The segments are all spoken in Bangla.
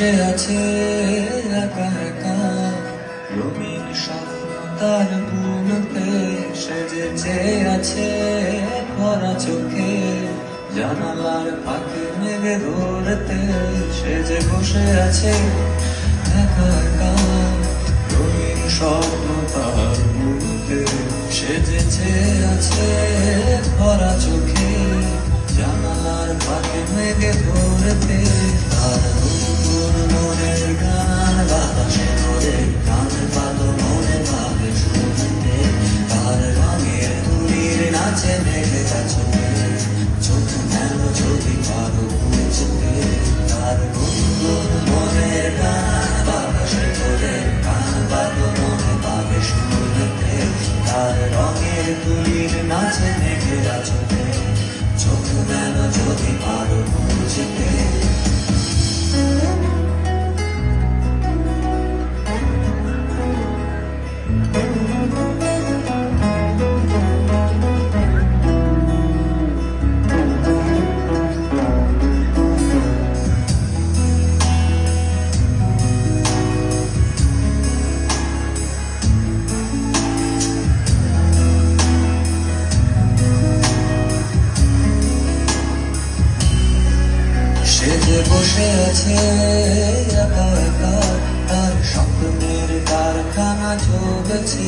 বসে আছে একা একা, রঙিন স্বপ্ন তার বুনতে সেজেছে আছে ভরা চোখে, জানালার ফাঁকে মেঘে ধরতে সেজে বসে আছে একা একা, রঙিন স্বপ্ন তার বুনতে সেজেছে আছে ভরা চোখে, জানালার ফাঁকে মেঘে ধরতে তার নতুন মনের গান বাতাসে ধরে গান পালো মনে ভাবে শুনতে, তার রঙের তুলির নাচে মেঘে চোখে চোখ কেন যদি পারো বুঝতে, তার নতুন মনের গান বাতাসে ধরে গান পালো মনে ভাবে শুনতে, তার রঙের তুলির নাচে মেঘে চোখে চোখ কেন যদি পারো বুঝতে। সেজে বসে আছে একা একা, তার স্বপ্নের কারখানা চলেছে,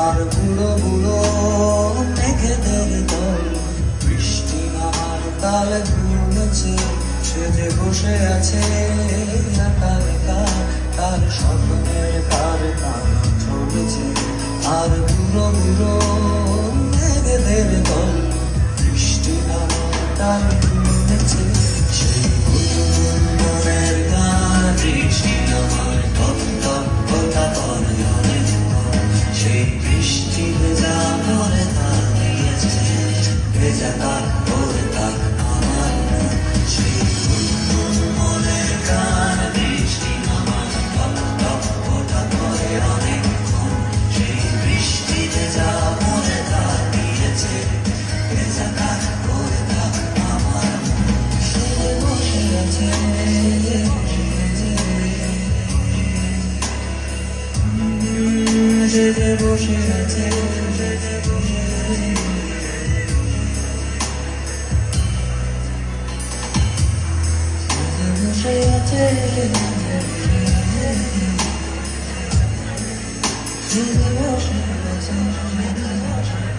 আর বুড়ো বুড়ো মেঘেদের দল বৃষ্টি নামার তাল ঘুমেছে, সেজে বসে আছে একা একা, তার স্বপ্নের কারখানা চলেছে, আর বুড়ো বুড়ো মেঘেদের দল বৃষ্টি নামার তাল ঘুমেছে, সেই মনের গান বৃষ্টি নামার টপ টপ কথা বলে অনেকক্ষণ, সেই বৃষ্টি ভেজা মনে তার দিয়েছে ভেজা তার করে তার আমার মন, সেই মনের গান বৃষ্টি নামার টপ টপ কথা বলে অনেকক্ষণ, সেই বৃষ্টি ভেজা মনে তার দিয়েছে ভেজা তার করে তার আমার মন, সেজে বসে আছে সেজে বসে আছে সেজে বসে বসে আছে সেজে বসে আছে।